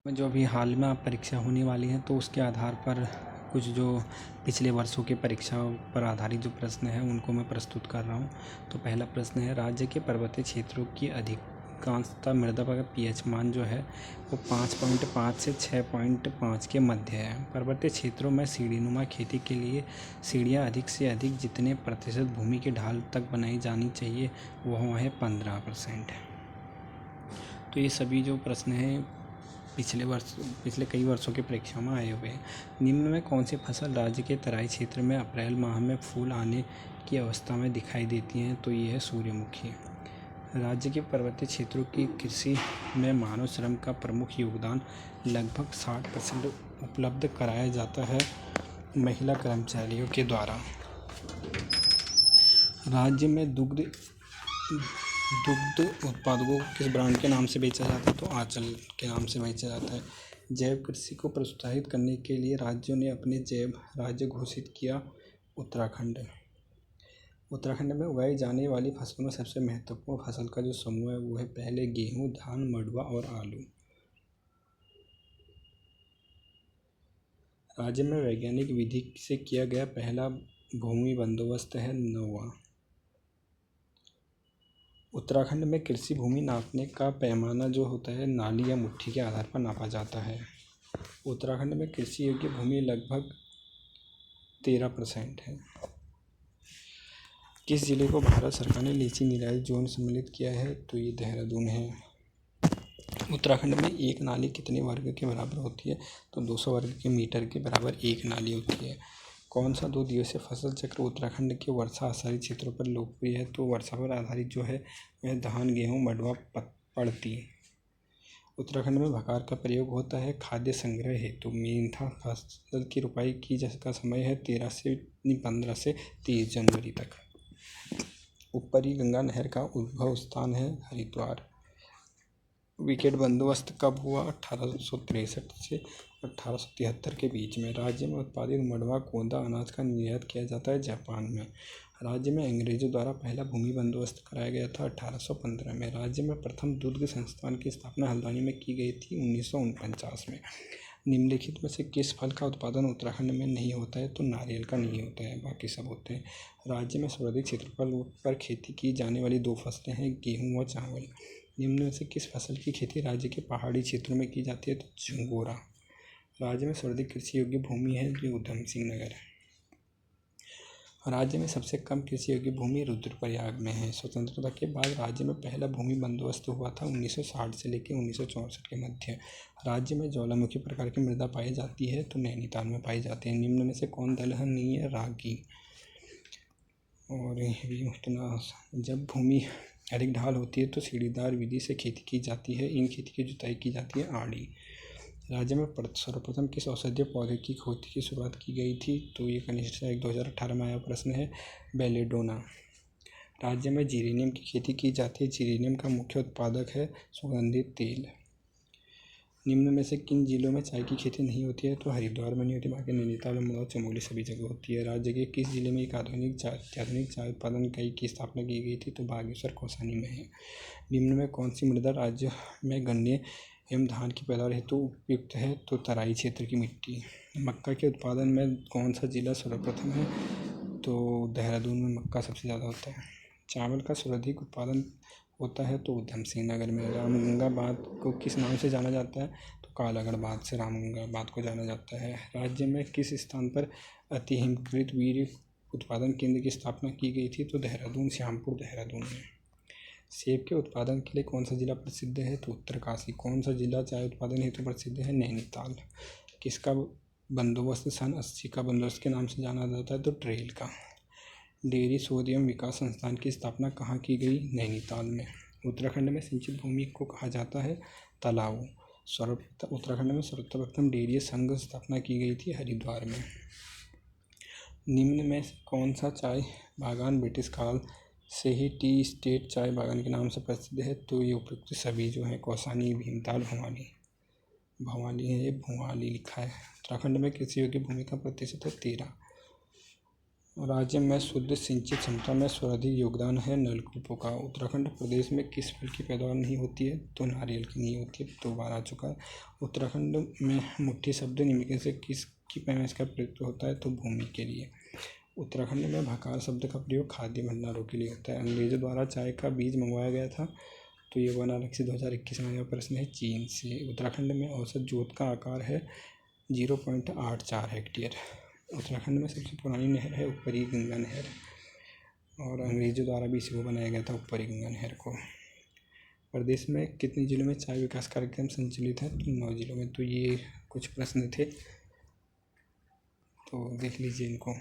जो अभी हाल में आप परीक्षा होने वाली है तो उसके आधार पर कुछ जो पिछले वर्षों के परीक्षा पर आधारित जो प्रश्न हैं उनको मैं प्रस्तुत कर रहा हूँ। तो पहला प्रश्न है, राज्य के पर्वतीय क्षेत्रों की अधिकांशतः मृदा का पीएच मान जो है वो 5.5 से 6.5 के मध्य है। पर्वतीय क्षेत्रों में सीढ़ीनुमा खेती के लिए सीढ़ियाँ अधिक से अधिक जितने प्रतिशत भूमि की ढाल तक बनाई जानी चाहिए वह है 15%। तो ये सभी जो प्रश्न हैं पिछले कई वर्षों की परीक्षा में आए हुए हैं। निम्न में कौन सी फसल राज्य के तराई क्षेत्र में अप्रैल माह में फूल आने की अवस्था में दिखाई देती हैं? तो ये है सूर्यमुखी। राज्य के पर्वतीय क्षेत्रों की कृषि में मानव श्रम का प्रमुख योगदान लगभग 60% उपलब्ध कराया जाता है महिला कर्मचारियों के द्वारा। राज्य में दुग्ध उत्पादों को किस ब्रांड के नाम से बेचा जाता है? तो आंचल के नाम से बेचा जाता है। जैव कृषि को प्रोत्साहित करने के लिए राज्यों ने अपने जैव राज्य घोषित किया उत्तराखंड। उत्तराखंड में उगाई जाने वाली फसलों में सबसे महत्वपूर्ण फसल का जो समूह है वो है पहले गेहूँ, धान, मड़ुआ और आलू। राज्य में वैज्ञानिक विधि से किया गया पहला भूमि बंदोबस्त है नौवा। उत्तराखंड में कृषि भूमि नापने का पैमाना जो होता है नाली या मुट्ठी के आधार पर नापा जाता है। उत्तराखंड में कृषि योग्य भूमि लगभग 13% है। किस जिले को भारत सरकार ने लीची निर्यात जोन सम्मिलित किया है? तो ये देहरादून है। उत्तराखंड में एक नाली कितने वर्ग के बराबर होती है? तो 200 वर्ग के मीटर के बराबर एक नाली होती है। कौन सा 2 दिवसीय फसल चक्र उत्तराखंड के वर्षा आधारित क्षेत्रों पर लोकप्रिय है? तो वर्षा पर आधारित जो है वह धान, गेहूँ, मड़ुआ, पड़ती। उत्तराखंड में भकार का प्रयोग होता है खाद्य संग्रह हेतु। मेंथा फसल की रुपाई का समय है 15 से 30 जनवरी तक। ऊपरी गंगा नहर का उद्भव स्थान है हरिद्वार। विकेट बंदोबस्त कब हुआ? 1863 से 1873 के बीच में। राज्य में उत्पादित मड़ुआ, गोंदा अनाज का निर्यात किया जाता है जापान में। राज्य में अंग्रेजों द्वारा पहला भूमि बंदोबस्त कराया गया था 1815 में। राज्य में प्रथम दुग्ध संस्थान की स्थापना हल्द्वानी में की गई थी 1949 में। निम्नलिखित में से किस फल का उत्पादन उत्तराखंड में नहीं होता है? तो नारियल का नहीं होता है, बाकी सब होते हैं। राज्य में सर्वाधिक क्षेत्रफल पर खेती की जाने वाली 2 फसलें हैं गेहूँ व चावल। निम्न में से किस फसल की खेती राज्य के पहाड़ी क्षेत्रों में की जाती है? तो झंगोरा। राज्य में सर्वाधिक कृषि योग्य भूमि है जो उधम सिंह नगर है। राज्य में सबसे कम कृषि योग्य भूमि रुद्रप्रयाग में है। स्वतंत्रता के बाद राज्य में पहला भूमि बंदोबस्त हुआ था 1960 से लेकर 1964 के मध्य। राज्य में ज्वालामुखी प्रकार की मृदा पाई जाती है तो नैनीताल में पाई जाती है। निम्न में से कौन दलहन नहीं है? रागी। और इतना जब भूमि अधिक ढाल होती है तो सीढ़ीदार विधि से खेती की जाती है। इन खेती की जुताई की जाती है आड़ी। राज्य में सर्वप्रथम किस औषधीय पौधे की खेती की शुरुआत की गई थी? तो ये कनिष्ठ 2018 में आया प्रश्न है बेलेडोना। राज्य में जीरेनियम की खेती की जाती है। जीरेनियम का मुख्य उत्पादक है सुगंधित तेल। निम्न में से किन जिलों में चाय की खेती नहीं होती है? तो हरिद्वार में नहीं होती, बाकी नैनीताल, अमरोहा, चमोली सभी जगह होती है। राज्य के किस जिले में एक अत्याधुनिक चाय उत्पादन इकाई की स्थापना की गई थी? तो बागेश्वर कौसानी में है। निम्न में कौन सी मृदा राज्य में गन्ने एवं धान की पैदावार हेतु उपयुक्त है? तो तराई क्षेत्र की मिट्टी। मक्का के उत्पादन में कौन सा जिला सर्वप्रथम है? तो देहरादून में मक्का सबसे ज़्यादा होता है। चावल का सर्वाधिक उत्पादन होता है तो उधम सिंह नगर में। रामगंगा बांध को किस नाम से जाना जाता है? तो कालागढ़ बांध से रामगंगा बांध को जाना जाता है। राज्य में किस स्थान पर अति हिमकृत वीर्य उत्पादन केंद्र की स्थापना की गई थी? तो देहरादून, श्यामपुर देहरादून में। सेब के उत्पादन के लिए कौन सा जिला प्रसिद्ध है? तो उत्तरकाशी। कौन सा जिला चाय उत्पादन हेतु प्रसिद्ध है? नैनीताल। किसका बंदोबस्त सन 80 का बंदोबस्त के नाम से जाना जाता है? तो ट्रेल का। डेयरी शोध एवं विकास संस्थान की स्थापना कहाँ की गई? नैनीताल में। उत्तराखंड में सिंचित भूमि को कहा जाता है तालाब। उत्तराखंड में सर्वप्रथम डेयरी संघ स्थापना की गई थी हरिद्वार में। निम्न में कौन सा चाय बागान ब्रिटिश काल से ही टी स्टेट चाय बागान के नाम से प्रसिद्ध है? तो ये उपयुक्त सभी जो है कौसानी, भीमताल, भवाली है, ये भुवाली लिखा है। उत्तराखंड में कृषि योग्य भूमि का प्रतिशत है 13। राज्य में शुद्ध सिंचित क्षमता में सर्वाधिक योगदान है नलकूपों का। उत्तराखंड प्रदेश में किस फल की पैदावार नहीं होती है? तो नारियल की नहीं होती है, 2 बार आ चुका है। उत्तराखंड में मुट्ठी शब्द निम्न में से किसकी पैमाइश का प्रयुक्त होता है? तो भूमि के लिए। उत्तराखंड में भकार शब्द का प्रयोग खाद्य भंडारों के लिए होता है। अंग्रेजों द्वारा चाय का बीज मंगवाया गया था, तो ये वाराणसी 2021 में आया प्रश्न है चीन से। उत्तराखंड में औसत जोत का आकार है 0.84 हेक्टेयर। उत्तराखंड में सबसे पुरानी नहर है ऊपरी गंगा नहर, और अंग्रेजों द्वारा भी इसी को बनाया गया था ऊपरी गंगा नहर को। प्रदेश में कितने जिलों में चाय विकास कार्यक्रम संचालित है? तो 9 जिलों में। तो ये कुछ प्रश्न थे, तो देख लीजिए इनको।